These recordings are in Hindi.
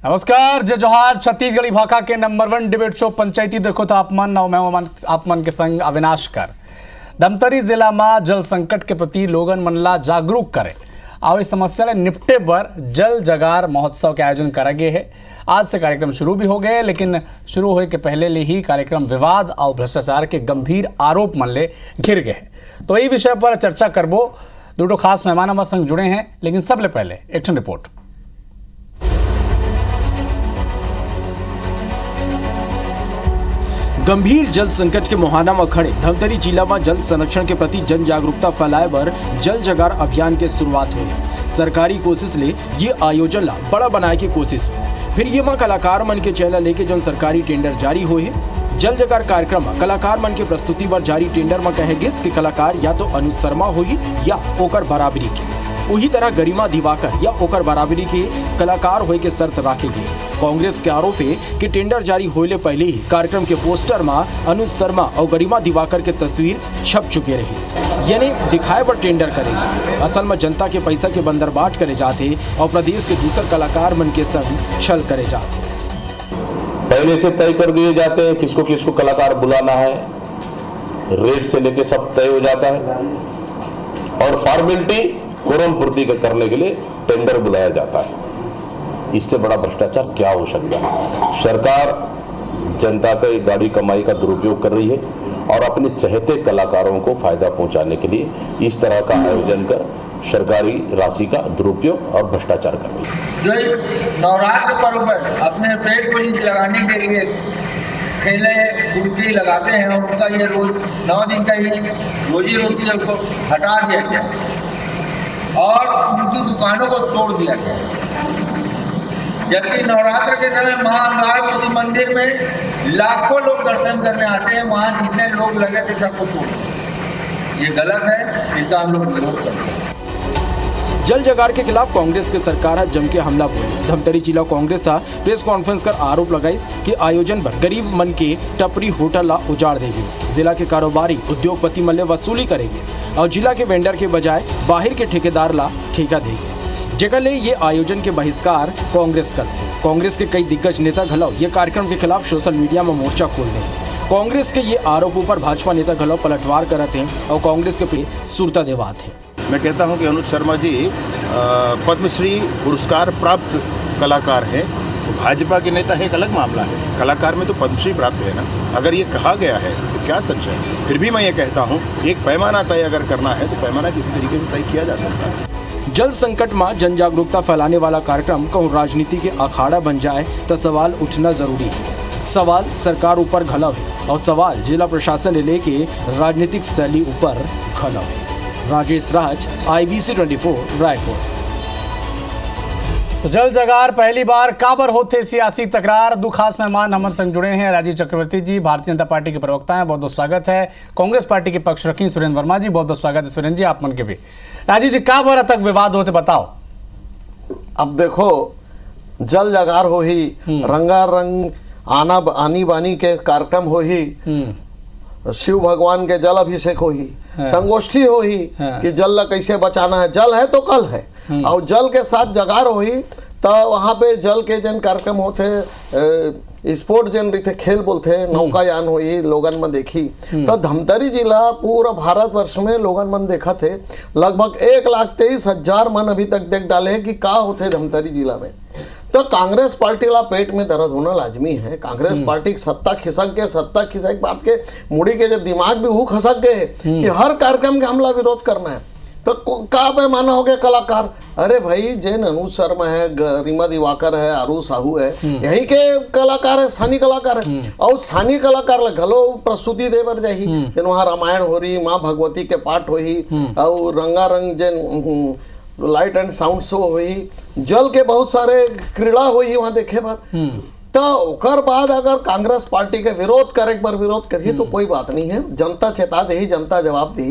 नमस्कार, जय जोहार। छत्तीसगढ़ी भाषा के नंबर 1 डिबेट शो पंचायती देखो तो आपमन और मैं आपमन के संग अविनाश कर धमतरी जिला में जल संकट के प्रति लोगन मन ला जागरूक करे और इस समस्या ले निपटे पर जल जगार महोत्सव के आयोजन करा गए है। आज से कार्यक्रम शुरू भी हो गए, लेकिन शुरू होने के पहले ले ही कार्यक्रम विवाद और भ्रष्टाचार के गंभीर आरोप मन ले घिर गए है। तो यही विषय पर चर्चा करबो। दो खास मेहमान हमारे संग जुड़े हैं, लेकिन सबले पहले एक्शन रिपोर्ट। गंभीर जल संकट के मुहाना में खड़े धमतरी जिला में जल संरक्षण के प्रति जन जागरूकता फैलाए बर जल जगार अभियान के शुरुआत हुई है। सरकारी कोशिश ले ये आयोजन ला बड़ा बनाए की कोशिश हुई। फिर ये मां कलाकार मन के चैनल लेके जो सरकारी टेंडर जारी हुए है। जल जगार कार्यक्रम में कलाकार मन के प्रस्तुति पर जारी टेंडर में कहे गिस कि कलाकार या तो अनुज शर्मा हुई या ओकर बराबरी के, उही तरह गरिमा दिवाकर या ओकर बराबरी के कलाकार होए के शर्त राखे गए। कांग्रेस के आरोप है कि टेंडर जारी होने पहले ही कार्यक्रम के पोस्टर में अनुज शर्मा और गरिमा दिवाकर के तस्वीर छप चुके रही, यानी दिखाए पर टेंडर करेंगे। असल में जनता के पैसा के बंदरबाट करे जाते और प्रदेश के दूसरे कलाकार मन के संग छल करे जाते। पहले से तय कर दिए जाते हैं किसको किसको कलाकार बुलाना है, रेट से लेके सब तय हो जाता है और फॉर्मेलिटी कोरम पूर्ति करने के लिए टेंडर बुलाया जाता है। इससे बड़ा भ्रष्टाचार क्या हो सकता है। सरकार जनता का गाड़ी कमाई का दुरुपयोग कर रही है और अपने चहेते कलाकारों को फायदा पहुंचाने के लिए इस तरह का आयोजन कर सरकारी राशि का दुरुपयोग और भ्रष्टाचार कर रही है। जो नवरात्र पर्व पर अपने पेट पुलिस लगाने के लिए खेले कुर्ती लगाते हैं, उनका ये रोज 9 दिन का ही रोजी रोटी है, उसको हटा दिया गया और उनकी दुकानों को तोड़ दिया गया। जबकि नवरात्र के समय महाअंगारमूर्ति मंदिर में लाखों लोग दर्शन करने आते हैं, वहाँ जितने लोग लगे थे सबको तोड़ दिया। ये गलत है, इसका हम लोग विरोध करते हैं। जल जगार के खिलाफ कांग्रेस के सरकार जम के हमला बोली। धमतरी जिला कांग्रेस प्रेस कॉन्फ्रेंस कर आरोप लगाई कि आयोजन पर गरीब मन के टपरी होटल ला उजाड़ देगी। जिला के कारोबारी उद्योगपति मन ले वसूली करेगी और जिला के वेंडर के बजाय बाहर के ठेकेदार ला ठेका देगी, जेकर ले ये आयोजन के बहिष्कार कांग्रेस करते। कांग्रेस के कई दिग्गज नेता घलाव ये कार्यक्रम के खिलाफ सोशल मीडिया में मोर्चा खोल रहे हैं। कांग्रेस के ये आरोपों पर भाजपा नेता घलाव पलटवार करते हैं और कांग्रेस के पे सुरता देवात है। मैं कहता हूं कि अनुज शर्मा जी पद्मश्री पुरस्कार प्राप्त कलाकार हैं। भाजपा के नेता है एक अलग मामला है, कलाकार में तो पद्मश्री प्राप्त है ना। अगर ये कहा गया है तो क्या सच है? फिर भी मैं ये कहता हूं एक पैमाना तय अगर करना है तो पैमाना किसी तरीके से तय किया जा सकता है। जल संकट में जन जागरूकता फैलाने वाला कार्यक्रम कहूँ राजनीति के अखाड़ा बन जाए तो सवाल उठना जरूरी है। सवाल सरकार ऊपर घलाव है और सवाल जिला प्रशासन ने लेके राजनीतिक शैली ऊपर घलाव है। राजेश राज, IBC 24 रायपुर। तो जल जगार पहली बार काबर होते सियासी तकरार। दो खास मेहमान हमारे संग जुड़े हैं। राजीव चक्रवर्ती जी भारतीय जनता पार्टी के प्रवक्ता हैं, बहुत बहुत स्वागत है। कांग्रेस पार्टी के पक्ष रखी सुरेंद्र वर्मा जी, बहुत बहुत स्वागत है सुरेंद्र जी, आप मन के भी। राजीव जी, का बार तक विवाद होते बताओ। अब देखो, जल जगार हो ही, रंगारंग आनी बानी के कार्यक्रम हो ही, शिव भगवान के जल अभिषेक हो ही, संगोष्ठी हो ही कि जल ला कैसे बचाना है। जल है तो कल है और जल के साथ जगार हो ही तो वहाँ पे जल के जन कार्यक्रम होते, स्पोर्ट जन रही खेल बोलते, नौकायान हो ही लोगन मन देखी। तो धमतरी जिला पूरा भारतवर्ष में लोगन मन देखा थे लगभग 1,23,000 मन अभी तक देख डाले कि का होते धमतरी जिला में। तो कांग्रेस पार्टी ला पेट में दर्द होना लाजमी है। कांग्रेस पार्टी सत्ता खिसक बात के मुड़ी के जो दिमाग भी वो खसक गए कि हर कार्यक्रम के हमला विरोध करना है। तो का पैमाना हो गया कलाकार? अरे भाई, जैन अनुज शर्मा है, गरिमा दिवाकर है, आरू साहू है, यही के कलाकार है, स्थानीय कलाकार है। और स्थानीय कलाकार घलो प्रस्तुति दे बर जाही, जन वहाँ रामायण हो रही, माँ भगवती के पाठ हो ही और रंगारंग जन लाइट एंड साउंड शो हुई, जल के बहुत सारे क्रीड़ा हुई वहाँ देखे बार। तो ओकर बाद अगर कांग्रेस पार्टी के विरोध करे पर विरोध करिए तो कोई बात नहीं है। जनता चेता दे, जनता जवाब दे।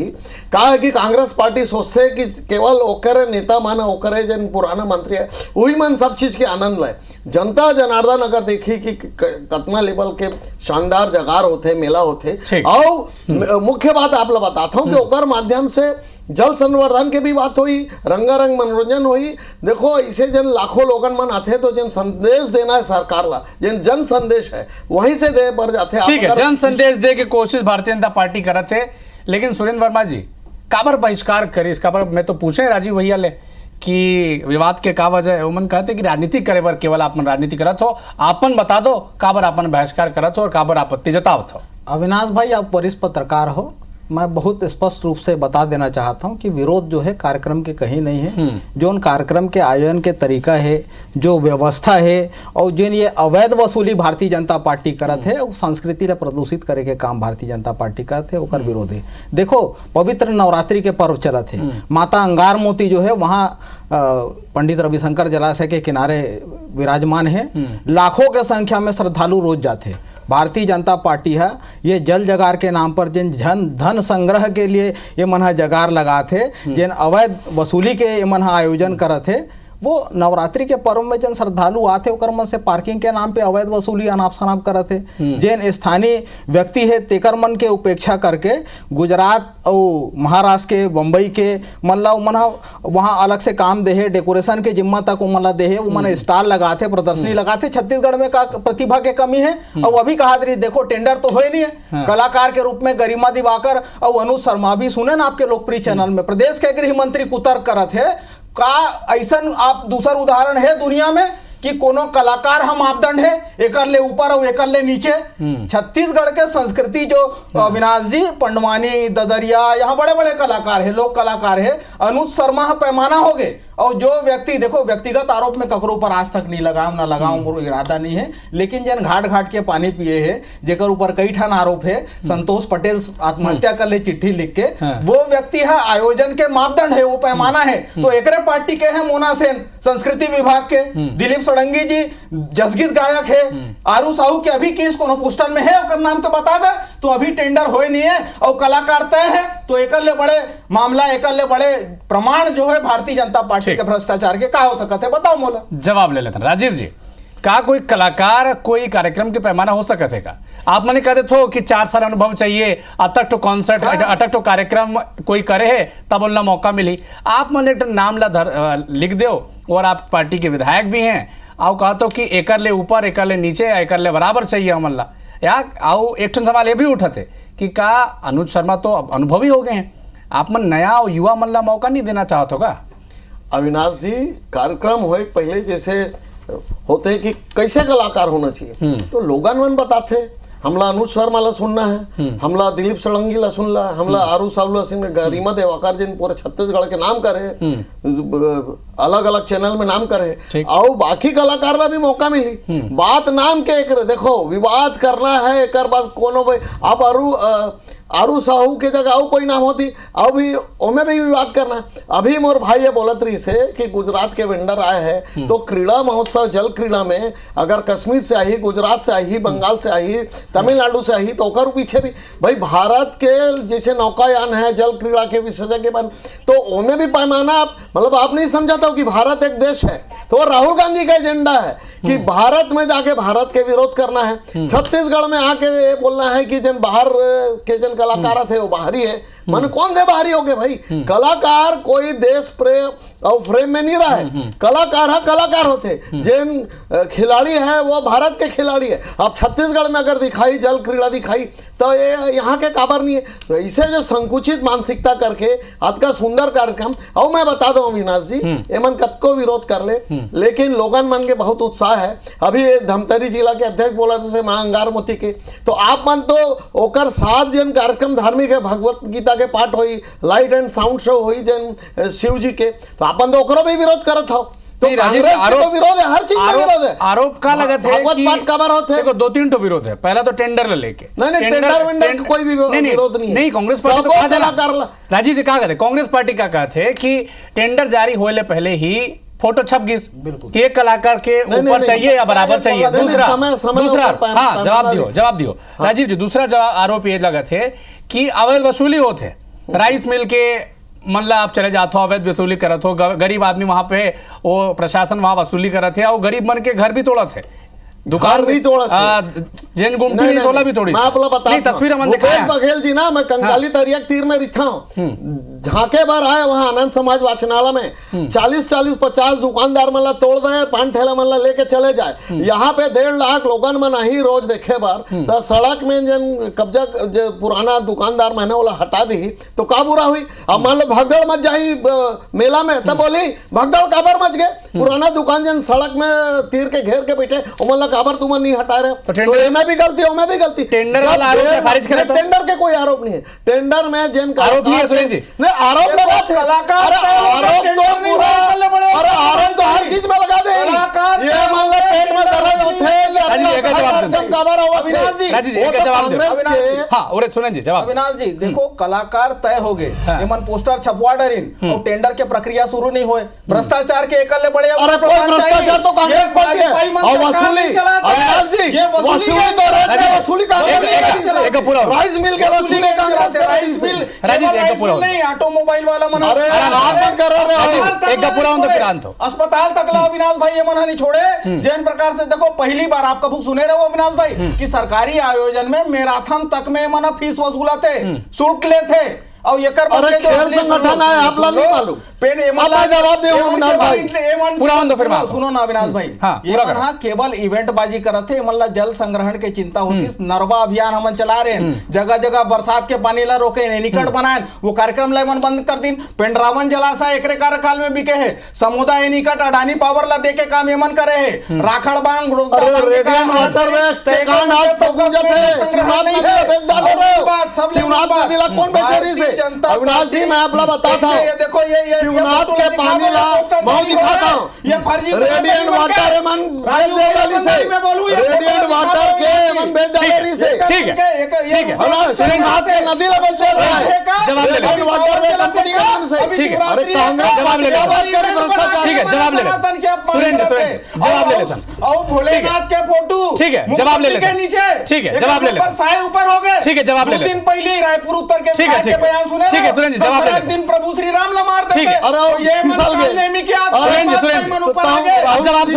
कहा है कि कांग्रेस पार्टी सोचते है कि केवल ओकरे नेता माने ओकरे जन पुराना मंत्री है वही मन सब चीज के आनंद ले। जनता जनार्दन अगर देखी कि कितना लेवल के शानदार जगार होते, मेला होते। और मुख्य बात आप लोग बताता हूँ कि ओकर माध्यम से जल संवर्धन के भी बात हुई, रंगारंग मनोरंजन हुई। देखो इसे जन लाखों लोगन मन आते तो जन संदेश देना है सरकार ला, जन संदेश है वहीं से दे पर जाते। ठीक है, जन संदेश दे के कोशिश भारतीय जनता पार्टी करत है, लेकिन सुरेंद्र वर्मा जी काबर बहिष्कार करे इसका पर मैं तो पूछे राजीव भैया ले कि विवाद के का वजह है। उमन कहते कि राजनीति करे बर केवल आपन राजनीति करत हो, आपन बता दो काबर आपन बहिष्कार करत हो और काबर आपत्ति जतावत हो। अविनाश भाई, आप वरिष्ठ पत्रकार हो, मैं बहुत स्पष्ट रूप से बता देना चाहता हूं कि विरोध जो है कार्यक्रम के कहीं नहीं है। जो उन कार्यक्रम के आयोजन के तरीका है, जो व्यवस्था है और जिन ये अवैध वसूली भारतीय जनता पार्टी करत है, वो संस्कृति ला प्रदूषित करे के काम भारतीय जनता पार्टी करत है, ओकर विरोध है। देखो पवित्र नवरात्रि के पर्व चलत है, माता अंगार मोती जो है वहाँ पंडित रविशंकर जलाशय के किनारे विराजमान है, लाखों के संख्या में श्रद्धालु रोज जाते हैं। भारतीय जनता पार्टी है ये जल जगार के नाम पर जिन धन संग्रह के लिए ये मन जगार लगा थे, जिन अवैध वसूली के ये मन आयोजन करत थे, वो नवरात्रि के पर्व में जन श्रद्धालु आते ओकर मन से पार्किंग के नाम पे अवैध वसूली अनाप शनाप करत है। जिन स्थानीय व्यक्ति है तेकर मन के उपेक्षा करके गुजरात और महाराष्ट्र के बम्बई के मन वहाँ अलग से काम दे है, डेकोरेशन के जिम्मा तक मन ला दे है, मन स्टॉल लगाते, प्रदर्शनी लगाते। छत्तीसगढ़ में का प्रतिभा के कमी है और अभी कहा देखो टेंडर तो हो नहीं है। कलाकार के रूप में गरिमा दिवाकर और अनुज शर्मा भी सुने ना आपके लोकप्रिय चैनल में, प्रदेश के गृह मंत्री कुतर्क करत है का ऐसन आप दूसरा उदाहरण है दुनिया में कि कोनो कलाकार हम मापदंड है एकर ले ऊपर और एकर ले नीचे। छत्तीसगढ़ के संस्कृति जो अविनाश जी पंडवानी ददरिया यहाँ बड़े बड़े कलाकार है, लोक कलाकार है, अनुज शर्मा पैमाना हो गए। और जो व्यक्ति देखो व्यक्तिगत आरोप में ककरों पर आज तक नहीं लगाऊं ना लगाऊं इरादा नहीं है, लेकिन जन घाट घाट के पानी पिए है जेकर ऊपर कई ठान आरोप है, संतोष पटेल आत्महत्या कर ले चिट्ठी लिख के, वो व्यक्ति है आयोजन के मापदंड है, वो पैमाना है। तो एकरे पार्टी के है मोना सेन संस्कृति विभाग के, दिलीप सड़ंगी जी जसगीत गायक है, आरू साहू के अभी केस कोनो पोस्टर में है ओकर नाम तो बता दे, तो अभी टेंडर होए नहीं है और कलाकार तय है, तो एकर ले बड़े मामला एकर ले बड़े प्रमाण जो है भारतीय जनता पार्टी के भ्रष्टाचार के का हो सकते है, बताओ मोला। जवाब ले लेते हैं राजीव जी, का कोई कलाकार कोई कार्यक्रम के पैमाना हो सकते का? आप मैंने कहते थे कि 4 साल अनुभव चाहिए, अटक टू कॉन्सर्ट अटक टू कार्यक्रम कोई करे है तब उनला मौका मिली। आप मैंने नाम ला लिख दो और आप पार्टी के विधायक भी हैं, आओ कहा तो कि एकर ले ऊपर एकर ले नीचे एकर ले बराबर चाहिए हमला। या आओ एक सवाल ये भी उठाते कि का अनुज शर्मा तो अनुभवी हो गए हैं, आप मन नया और युवा मन ला मौका नहीं देना चाहते हो का? अविनाश जी, कार्यक्रम हो पहले जैसे होते हैं कि कैसे कलाकार होना चाहिए, तो लोगन मन बताते हमला अनुज शर्मा ला सुनना है, हमला दिलीप सड़ंगी ला सुनला, हमला आरू साहू ला सुन, गरिमा दिवाकर जिन पूरे छत्तीसगढ़ के नाम करे, अलग अलग चैनल में नाम करे, और बाकी कलाकार ला भी मौका मिली। बात नाम के एक देखो विवाद करना है एक बाद कोनो भाई आप आरू साहू के जगह आऊ कोई नाम होती अब भी ओमे भी विवाद करना है। अभी मोर भाई ये बोलत रही से कि गुजरात के वेंडर आए हैं तो क्रीड़ा महोत्सव जल क्रीड़ा में अगर कश्मीर से आई, गुजरात से आई, बंगाल से आई, तमिलनाडु से आई, तो ओकर पीछे भी भाई भारत के जैसे नौकायान है जल क्रीड़ा के विशेषज्ञ बन, तो ओमे भी पैमाना मतलब आप नहीं समझाता हो कि भारत एक देश है, तो राहुल गांधी का एजेंडा है कि भारत में जाके भारत के विरोध करना है, छत्तीसगढ़ में आके बोलना है कि जन बाहर के जन कलाकार थे वो बाहरी है। मन कौन से बाहरी हो गए भाई? कलाकार कोई देश प्रेम और फ्रेम में नहीं रहा है, कलाकार है कलाकार होते, जिन खिलाड़ी है वो भारत के खिलाड़ी है। अब छत्तीसगढ़ में अगर दिखाई जल क्रीड़ा दिखाई तो ये यहाँ के काबर नहीं है। तो इसे जो संकुचित मानसिकता करके आज का सुंदर कार्यक्रम, और मैं बता दूं अविनाश जी, ये मन कत्को विरोध कर ले, लेकिन लोगन मन के बहुत उत्साह है। अभी धमतरी जिला के अध्यक्ष बोला जैसे मां अंगार मोती के, तो आप मन तो ओकर 7 जन कार्यक्रम धार्मिक है, भगवत गीता के पाठ हुई, लाइट एंड साउंड शो हुई जन शिव जी के, तो अपन तो ओकरो भी विरोध करत हो। तो कांग्रेस के तो विरोध है, हर चीज में विरोध है। आरोप का लगत है कि पाठ कबर होते हैं, देखो 2-3 तो विरोध है। पहला तो टेंडर ले लेके, नहीं टेंडर वेंडर कोई भी विरोध नहीं है। नहीं कांग्रेस पार्टी तो कहा राजीव जी, कहा कहते कांग्रेस पार्टी का कहते हैं कि टेंडर जारी होने पहले ही फोटो छप गई कि एक कलाकार के ऊपर चाहिए या बराबर चाहिए। दूसरा हाँ जवाब दियो राजीव जी। दूसरा जवाब आरोप ये लगा थे कि अवैध वसूली होते, राइस मिल के मतलब आप चले जाते हो अवैध वसूली करत हो, गरीब आदमी वहां पे वो प्रशासन वहां वसूली करत है और गरीब मन के घर भी तोड़त है। दुकान घर नहीं तोड़े जैन गुमटी नहीं सोला भी थोड़ी मैं आपला बता नहीं, तस्वीर हमने भूपेश दिखाया। बघेल जी ना, मैं कंकाली तरिया तीर में रिठा हूँ, झांके बार आए वहां आनंद समाज वाचनालय में 40-50 दुकानदार मतलब तोड़ दे, पान ठेला मतलब लेके चले जाए। यहाँ पे 1.5 लाख लोगन में नहीं रोज देखे बार, तो सड़क में जन कब्जा जो पुराना दुकानदार मैंने बोला हटा दी तो का बुरा हुई। अब मान लो भगदड़ मच जाई मेला में, तब बोली भगदड़ काबर मच गए, पुराना दुकान जन सड़क में तीर के घेर के बैठे मतलब काबर तुम नहीं हटा रहे, तो एमे भी गलती ओमे भी गलती। टेंडर वाला आरोप में खारिज करे तो टेंडर के कोई आरोप नहीं है, टेंडर में जिन आरोप नहीं है सुरेंद्र जी। नहीं आरोप लगा थे, अरे आरोप तो पूरा, अरे आरोप तो हर चीज में लगा दे। ये मान लो पेट में दर्द होते राजीव एक जवाब दे, अविनाश जी, राजीव एक जवाब दे। कांग्रेस के हाँ और सुरेंद्र जी जवाब। अविनाश जी देखो, कलाकार तय हो गए, ये मन पोस्टर छपवा डरिन और टेंडर के प्रक्रिया शुरू नहीं हुए, भ्रष्टाचार के एकल बड़े। अरे कोई भ्रष्टाचार तो कांग्रेस पार्टी है और वसूली, अविनाश जी वसूली तो रहते हैं, वसूली एक पूरा राइस मिल के वसूली कांग्रेस का राइस मिल। राजीव एक पूरा नहीं, ऑटोमोबाइल वाला मन, अरे आप मत कर रहे हो, एक पूरा हो तो फिर अंत हो। अस्पताल तक ला अविनाश भाई ये मन नहीं छोड़े। जैन प्रकार से देखो, पहली बार आप कभी सुने रहे हो अविनाश भाई कि सरकारी आयोजन में मैराथन तक में मन फीस वसूला थे, शुल्क ले थे, और ये कर अरे खेल संगठन है, आप लोग नहीं मालूम। आप जवाब दे अविनाश भाई, पूरा हो तो फिर बात। सुनो ना अविनाश भाई, हाँ, ये पूरा मन हाँ केवल इवेंट बाजी करत थे, मतलब जल संग्रहण के चिंता होती, नरवा अभियान हम चला रहे हैं, जगह जगह बरसात के पानी ला रोके, निकट बनाए वो कार्यक्रम ला मन बंद कर दिन। पेंड्रावन जलाशय एकरे कार्यकाल में बिके है, समुदाय निकट अडानी पावर ला देके काम यमन करे है, राखड़ बांग रेडियम वाटर में टेकान आज तक गुजर है, शिवनाथ नदी में बेच डाले रहे हो, शिवनाथ नदी ला कौन बेचारी से। अविनाश जी मैं आपला बताता हूँ, देखो ये शिवनाथ के पानी ला मैं दिखाता हूँ, रेडियंट वाटर मन बेच दे डाली से, रेडियंट वाटर के मन बेच डाली से, ठीक है ठीक है, शिवनाथ के नदी ला बेच दे रहा है, जवाब ले रेडियंट वाटर में कंपनी के नाम से। ठीक है, अरे कांग्रेस जवाब ले ले, ठीक है जवाब ले ले सुरेंद्र जवाब ले ले सन, और भोलेनाथ के फोटो ठीक है जवाब ले ले के नीचे, ठीक है जवाब ले ले, साए ऊपर हो गए, ठीक है जवाब ले ले, दिन पहले रायपुर उत्तर के ठीक है बयान सुने, ठीक है सुरेंद्र जवाब ले ले, दिन प्रभु श्री राम ला मार ठीक है, देते, अरे ये फिसल गए, जवाब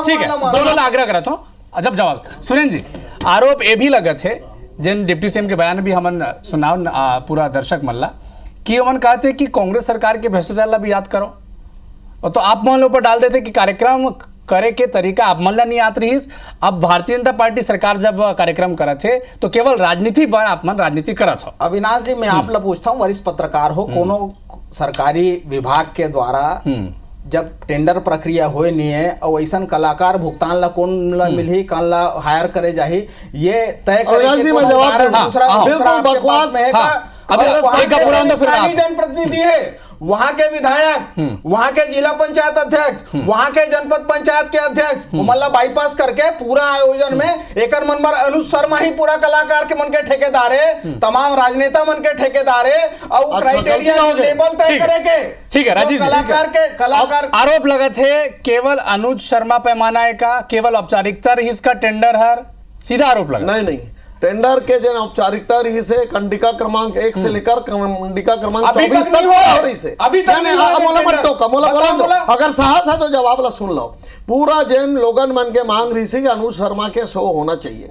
ठीक है दोनों आग्रह करा था जब जवाब। सुरेंद्र जी आरोप ये भी लगा थे जिन डिप्टी सीएम के बयान भी हमन सुनाओ पूरा दर्शक मल्ला कि हमन कहते कि कांग्रेस सरकार के भ्रष्टाचार ला भी याद करो, और तो आप मन ऊपर डाल देते कि कार्यक्रम करे के तरीका आप मन ला नहीं आत रही। अब भारतीय जनता पार्टी सरकार जब कार्यक्रम करे थे तो केवल राजनीति पर आप मन राजनीति करत हो। अविनाश जी मैं आप ला पूछता हूँ, वरिष्ठ पत्रकार हो, कोनो सरकारी विभाग के द्वारा जब टेंडर प्रक्रिया होए नहीं है और ऐसा कलाकार भुगतान ला कौन ला मिली, कौन ला हायर करे जाही, ये तय करे के कोनो कारण दूसरा बिल्कुल बकवास है का। जनप्रतिनिधि है, वहां के विधायक, वहां के जिला पंचायत अध्यक्ष, वहां के जनपद पंचायत के अध्यक्ष मतलब बाईपास करके पूरा आयोजन में एकर मन पर अनुज शर्मा ही पूरा कलाकार के मन के ठेकेदार है, तमाम राजनेता मन के ठेकेदार है, और क्राइटेरिया लेवल तय करे के। ठीक है राजीव कलाकार आरोप लगा थे केवल अनुज शर्मा पैमाना का, केवल औपचारिकता रही इसका टेंडर हर सीधा आरोप लगा। नहीं टेंडर के जन औपचारिकता रही से कंडिका क्रमांक 1 से लेकर कंडिका क्रमांक 24 तक हो रही से अभी तक मोला अगर साहस है तो जवाब ला सुन लो। पूरा जैन लोगन मन के मांग रही से अनुज शर्मा के शो होना चाहिए,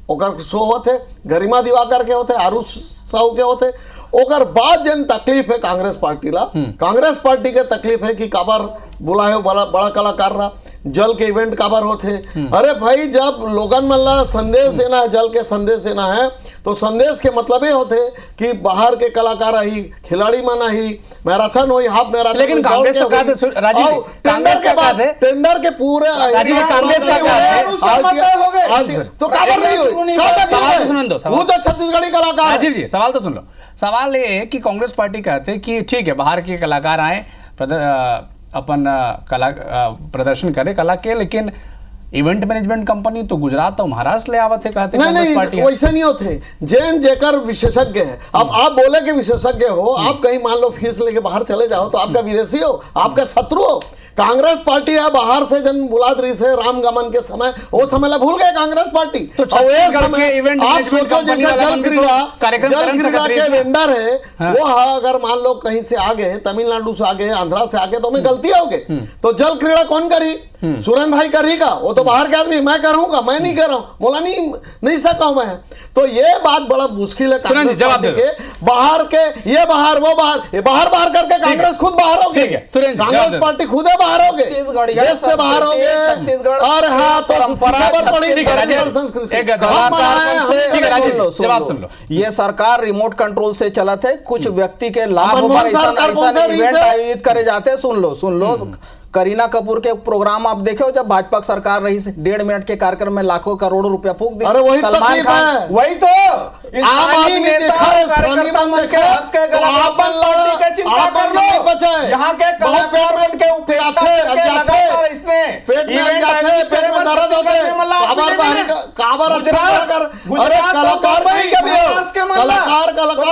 ओकर शो होते गरिमा दिवाकर के होते, आरुष साहू के होते, ओकर बाद जन तकलीफ है कांग्रेस पार्टी ला, कांग्रेस पार्टी के तकलीफ है कि काबर बुलाए बड़ा कलाकार रहा, जल के इवेंट काबर होते। अरे भाई जब लोगन मल्ला संदेश देना है, जल के संदेश देना है, तो संदेश के मतलब ये होते कि बाहर के कलाकार आई, खिलाड़ी माना ही, मैराथन हो, हाफ मैराथन, लेकिन कांग्रेस का कहते राजीव, कांग्रेस का कहते टेंडर के पूरे कांग्रेस का कहते तो काबर नहीं हुई, वो तो छत्तीसगढ़ी कलाकार। राजीव जी सवाल तो सुन लो, सवाल ये है कि कांग्रेस पार्टी कहते कि ठीक है बाहर के कलाकार आए अपन कला प्रदर्शन करे कला के, लेकिन इवेंट मैनेजमेंट कंपनी तो गुजरात और महाराष्ट्र ले आवत है कहते नहीं वैसे नहीं होते, जैन जेकर विशेषज्ञ है। अब आप बोले कि विशेषज्ञ हो, आप कहीं मान लो फीस लेके बाहर चले जाओ तो आपका विदेशी हो, आपका शत्रु हो। कांग्रेस पार्टी है बाहर से जन बुलाद रही से रामगमन के समय, वो समय ला भूल गए कांग्रेस पार्टी। तो आप सोचो जैसे जल क्रीड़ा के वेंडर है वो अगर मान लो कहीं से आ गए, तमिलनाडु से आ गए, आंध्रा से आ गए, तो हमें गलती होगी। तो जल क्रीड़ा कौन करी? सुरेंद्र भाई करेगा, वो तो बाहर के आदमी, मैं करूंगा, मैं नहीं कर रहा हूँ, बोला नहीं सका हूं मैं। तो ये बात बड़ा मुश्किल है सुरेंद्र जी, जवाब दे दो। बाहर के ये बाहर वो बाहर, ये बाहर करके कांग्रेस खुद बाहर हो गई। ठीक है, सुरेंद्र जी, कांग्रेस पार्टी खुद है बाहर हो गई, देश से बाहर हो गए। और हाँ, तो संस्कृति जवाब सुन लो। ये सरकार रिमोट कंट्रोल से चलत है, कुछ व्यक्ति के लाभ मनमोहन पर ऐसा सरकार कौन सा इवेंट रीज़न? आयोजित करे जाते हैं। सुन लो करीना कपूर के प्रोग्राम आप देखे हो, जब भाजपा की सरकार रही, 1.5 मिनट के कार्यक्रम में लाखों करोड़ों रुपया फूंक दिया। अरे वही सलमान तकलीफ खान, है। वही तो आम आदमी देखा है, स्वाभिमान देखा है, तो आप बचे यहाँ के बहुत पेट में के उपेक्षा करके इसने पेट में पेट में दर्द होते, काबर अच्छा कर, अरे कलाकार नहीं के भी हो, कलाकार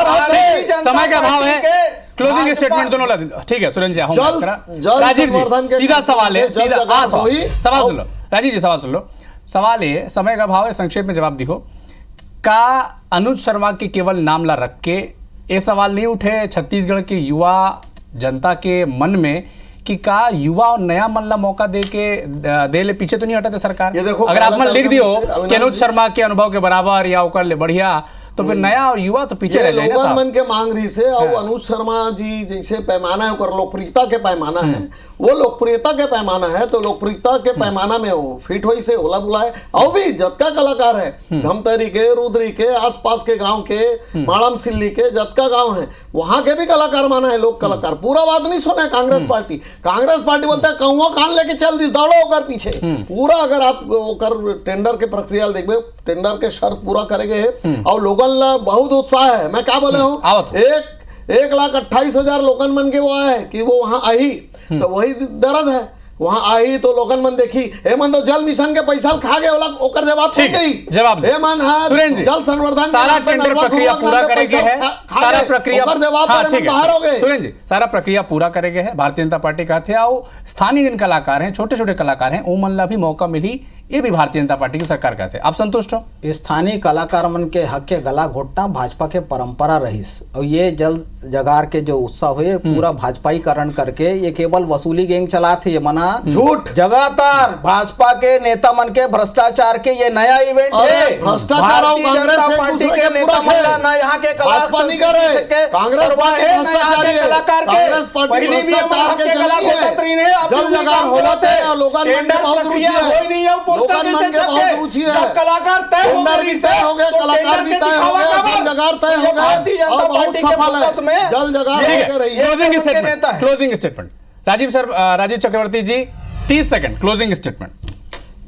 होते। समय का अभाव है, क्लोजिंग स्टेटमेंट दोनों ठीक है। सुरेंद्र जी, राजीव जी, सीधा सवाल है, सीधा सवाल सुन लो। राजीव जी, सवाल सुन लो। सवाल ये, समय का अभाव है, संक्षेप में जवाब दिखो। का अनुज शर्मा के केवल नाम ला रख के ये सवाल नहीं उठे छत्तीसगढ़ के युवा जनता के मन में कि का युवा और नया मन ला मौका दे ले पीछे तो नहीं हटाते सरकार? ये देखो, अगर आप मन लिख दियो कि अनुज शर्मा के अनुभव के बराबर या ओकर ले बढ़िया, तो फिर नया और युवा तो पीछे रह जाए ना साहब। मन के मांग रही से और अनुज शर्मा जी जैसे पैमाना है, लोकप्रियता के पैमाना है, वो लोकप्रियता के पैमाना है, तो लोकप्रियता के पैमाना में वो फिट हुई से ओला बुला है। और भी जतका कलाकार है, धमतरी के, रुद्री के, आसपास के गांव के, माड़म सिल्ली के जतका गांव है, वहां के भी कलाकार माना है, लोक कलाकार। पूरा बात नहीं सुना है कांग्रेस पार्टी बोलता है कौवा कान लेके चल दी, दौड़ो होकर पीछे। पूरा अगर आप टेंडर के प्रक्रिया देखबे, टेंडर के शर्त पूरा करेंगे और लोगन ला बहुत उत्साह है। मैं क्या बोले हूँ, 1,28,000 लोगन मन के वो आए कि वो वहां आई, तो वही दर्द है। वहां आई तो लोगन मन देखी, हे मन तो जल मिशन के पैसा खा गए, ओकर जवाब ठीक है, जवाब हे मन है सुरेंद्र जी, जल संवर्धन सारा टेंडर प्रक्रिया पूरा करेंगे है, सारा प्रक्रिया बाहर हो गए। सुरेंद्र जी, सारा प्रक्रिया पूरा करेंगे है। भारतीय जनता पार्टी का थे आओ, स्थानीय जिन कलाकार हैं, छोटे छोटे कलाकार हैं, वो मन ला भी मौका मिली, ये भी भारतीय जनता पार्टी की सरकार का थे। आप संतुष्ट हो? स्थानीय कलाकार मन के हक के गला घोटना भाजपा के परंपरा रही, और ये जल जगार के जो उत्साह हुए पूरा भाजपाईकरण करके ये केवल वसूली गैंग चलाते, ये मना झूठ जगातार भाजपा के नेता मन के भ्रष्टाचार के ये नया इवेंट है। भ्रष्टाचार और कांग्रेस पार्टी के नेता मन ना यहाँ के भाजपा नहीं करे, कांग्रेस पार्टी भ्रष्टाचारी है, कांग्रेस पार्टी भ्रष्टाचार के जल्दी है, जल जगार हो जाते हैं और लोगों मन में बहुत रुचि है, लोगन मन के बहुत रुचि है, कलाकार टेंडर भी तय हो गए, कलाकार भी तय हो गए, जल जगार तय हो गए और बहुत सफल है, जल जगार होकर रही है। क्लोजिंग स्टेटमेंट राजीव चक्रवर्ती जी, 30 सेकंड क्लोजिंग स्टेटमेंट।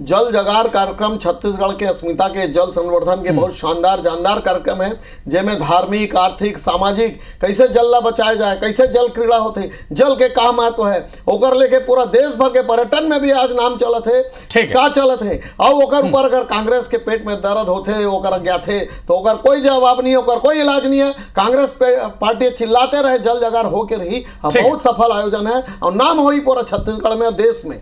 जल जगार कार्यक्रम छत्तीसगढ़ के अस्मिता के जल संवर्धन के बहुत शानदार कार्यक्रम है, जेमें धार्मिक, आर्थिक, सामाजिक कैसे जल ला बचाया जाए, कैसे जल क्रीड़ा होते, जल के का महत्व है, ओकर लेके पूरा देश भर के पर्यटन में भी आज नाम चलत है, का चलत है। और ओकर ऊपर अगर कांग्रेस के पेट में दर्द होते, ओकर अज्ञात है, तो ओकर कोई जवाब नहीं, ओकर कोई इलाज नहीं है। कांग्रेस पार्टी चिल्लाते रहे, जल जगार होके रही, बहुत सफल आयोजन है और नाम हो पूरा छत्तीसगढ़ में, देश में।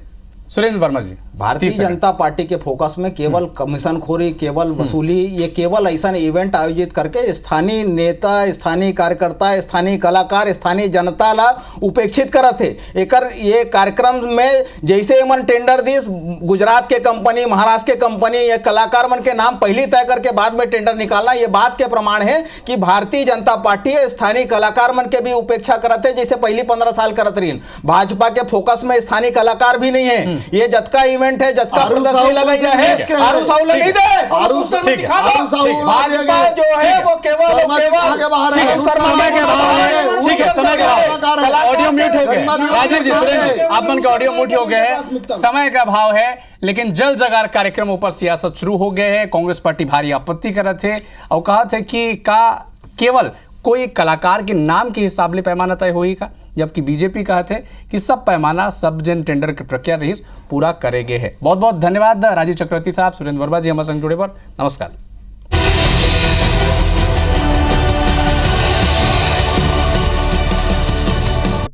सुरेंद्र वर्मा जी, भारतीय जनता पार्टी के फोकस में केवल कमीशन खोरी, केवल वसूली, ये केवल ऐसा इवेंट आयोजित करके स्थानीय नेता, स्थानीय कार्यकर्ता, स्थानीय कलाकार, स्थानीय जनता ला उपेक्षित करत है। एकर ये कार्यक्रम में जैसे मन टेंडर दी, गुजरात के कंपनी, महाराष्ट्र के कंपनी, ये कलाकार मन के नाम पहले तय करके बाद में टेंडर निकालना, ये बात के प्रमाण है कि भारतीय जनता पार्टी स्थानीय कलाकार मन के भी उपेक्षा करत है, जैसे पहली 15 साल करत रही। भाजपा के फोकस में स्थानीय कलाकार भी नहीं है। ये जतका इवेंट है, जतका प्रदर्शनी लगाई है, आरू साहू नहीं दे, आरू भाजपा जो है वो केवल ऑडियो म्यूट हो गए। राजीव जी, सुरेंद्र जी, आप मन का ऑडियो म्यूट हो गए हैं, समय का अभाव है, लेकिन जल जगार कार्यक्रम ऊपर सियासत शुरू हो गए हैं। कांग्रेस पार्टी भारी आपत्ति कर रहे थे और कहा थे कि का केवल कोई कलाकार के नाम के हिसाब से पैमाना तय होगी का, जबकि बीजेपी कहते हैं कि सब पैमाना, सब जन टेंडर की प्रक्रिया रही पूरा करेंगे है। बहुत बहुत धन्यवाद राजीव चक्रवर्ती साहब, सुरेंद्र वर्मा जी हमारे संग जुड़े पर। नमस्कार।